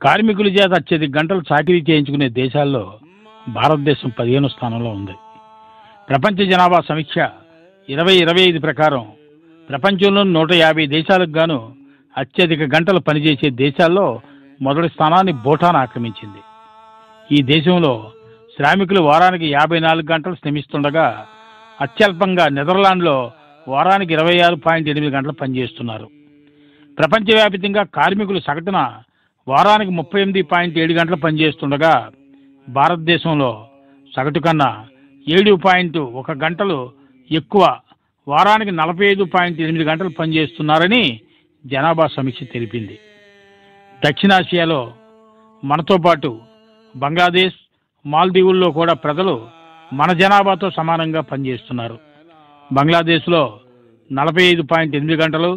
కార్మికుల చేత అత్యధిక గంటలు చాకరీ చేయించుకునే దేశాల్లో భారతదేశం 15వ స్థానంలో ఉంది. ప్రపంచ జనాభా సమీక్ష 2025 ప్రకారం ప్రపంచంలోని 150 దేశాలకు గాను అత్యధిక గంటలు పనిచేసే దేశాల్లో మొదటి స్థానాన్ని భూటాన్ ఆక్రమించింది. ఈ దేశంలో శ్రామికులు వారానికి 54 గంటలు శ్రమిస్తుండగా అత్యల్పంగా నెదర్లాండ్లో వారానికి 26.8 గంటలు పనిచేస్తున్నారు. ప్రపంచవ్యాప్తంగా కార్మికులు సగటున వారానికి 38.7 గంటలు పనిచేస్తుండగా భారతదేశంలో సగటు కన్నా 7.1 గంటలు ఎక్కువ వారానికి 45.8 గంటలు పనిచేస్తున్నారని జనాభా సమీక్ష తెలిపింది. దక్షిణాసియాలో మనతో పాటు బంగ్లాదేశ్, మాల్దీవుల్లో కూడా ప్రజలు మన జనాభాతో సమానంగా పనిచేస్తున్నారు. బంగ్లాదేశ్లో 45.8 గంటలు,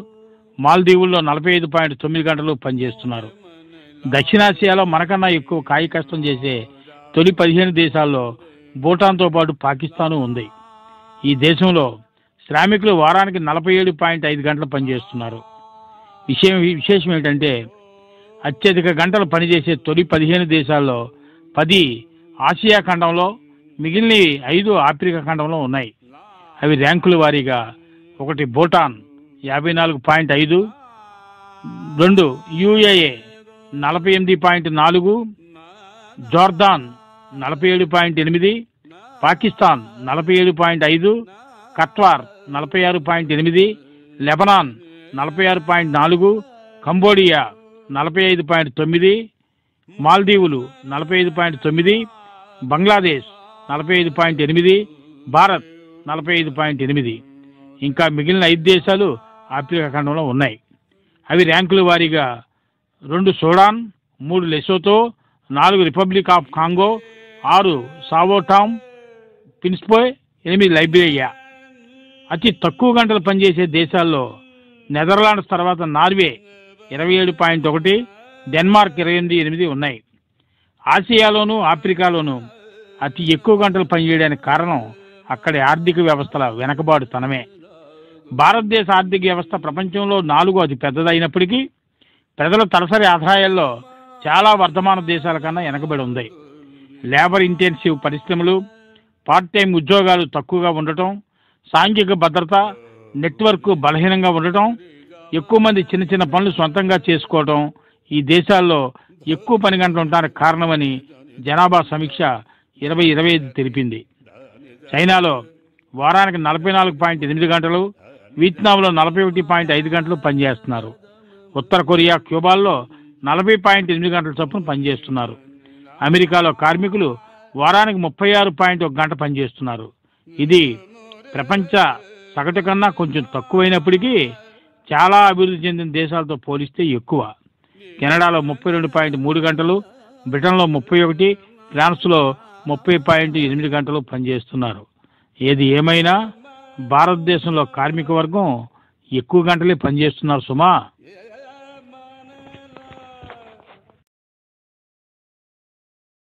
మాల్దీవుల్లో 45.9 గంటలు పనిచేస్తున్నారు. దక్షిణాసియాలో మనకన్నా ఎక్కువ కాయ కష్టం చేసే తొలి 15 దేశాల్లో భూటాన్తో పాటు పాకిస్తాను ఉంది. ఈ దేశంలో శ్రామికులు వారానికి 47.5 గంటలు పనిచేస్తున్నారు. విశేషం ఏంటంటే అత్యధిక గంటలు పనిచేసే తొలి 15 దేశాల్లో 10 ఆసియా ఖండంలో, మిగిలిన 5 ఆఫ్రికా ఖండంలో ఉన్నాయి. అవి ర్యాంకుల వారీగా: 1 Bhutan 54.5, 2 UAE 48.4, Jordan 47.8, Pakistan 47.5, Qatar 46.8, Lebanon 46.4, Cambodia 45.9, మాల్దీవులు 45.9, Bangladesh 45.8, Bharat 45.8. ఇంకా మిగిలిన 5 దేశాలు ఆఫ్రికా ఖండంలో ఉన్నాయి. అవి ర్యాంకుల వారీగా: 2 Sudan, 3 Lesotho, 4 Republic of Congo, 6 Sao Tome Principe, 8 Liberia. అతి తక్కువ గంటలు పనిచేసే దేశాల్లో నెదర్లాండ్స్ తర్వాత నార్వే 27.1, డెన్మార్క్ 28 ఉన్నాయి. ఆసియాలోను ఆఫ్రికాలోను అతి ఎక్కువ గంటలు పనిచేయడానికి కారణం అక్కడి ఆర్థిక వ్యవస్థల వెనకబాటుతనమే. భారతదేశ ఆర్థిక వ్యవస్థ ప్రపంచంలో 4వ అతి పెద్దదైనప్పటికీ ప్రజల తలసరి ఆదాయాల్లో చాలా వర్ధమాన దేశాల కన్నా వెనకబడి ఉంది. లేబర్ ఇంటెన్సివ్ పరిశ్రమలు, పార్ట్ టైం ఉద్యోగాలు తక్కువగా ఉండటం, సాంఘిక భద్రత నెట్వర్క్ బలహీనంగా ఉండటం, ఎక్కువ మంది చిన్న చిన్న పనులు సొంతంగా చేసుకోవడం ఈ దేశాల్లో ఎక్కువ పని గంటలు ఉండడానికి కారణమని జనాభా సమీక్ష 2025 తెలిపింది. చైనాలో వారానికి 44.8 గంటలు, వియత్నాంలో 41.5 గంటలు పనిచేస్తున్నారు. ఉత్తర కొరియా, క్యూబాల్లో 40.8 గంటల చొప్పున పనిచేస్తున్నారు. అమెరికాలో కార్మికులు వారానికి 36.1 గంట పనిచేస్తున్నారు. ఇది ప్రపంచ సగటు కన్నా కొంచెం తక్కువైనప్పటికీ చాలా అభివృద్ధి చెందిన దేశాలతో పోలిస్తే ఎక్కువ. కెనడాలో 32.3 గంటలు, బ్రిటన్లో 31, ఫ్రాన్స్లో 30.8 గంటలు పనిచేస్తున్నారు. ఏది ఏమైనా భారతదేశంలో కార్మిక వర్గం ఎక్కువ గంటలే పనిచేస్తున్నారు సుమా.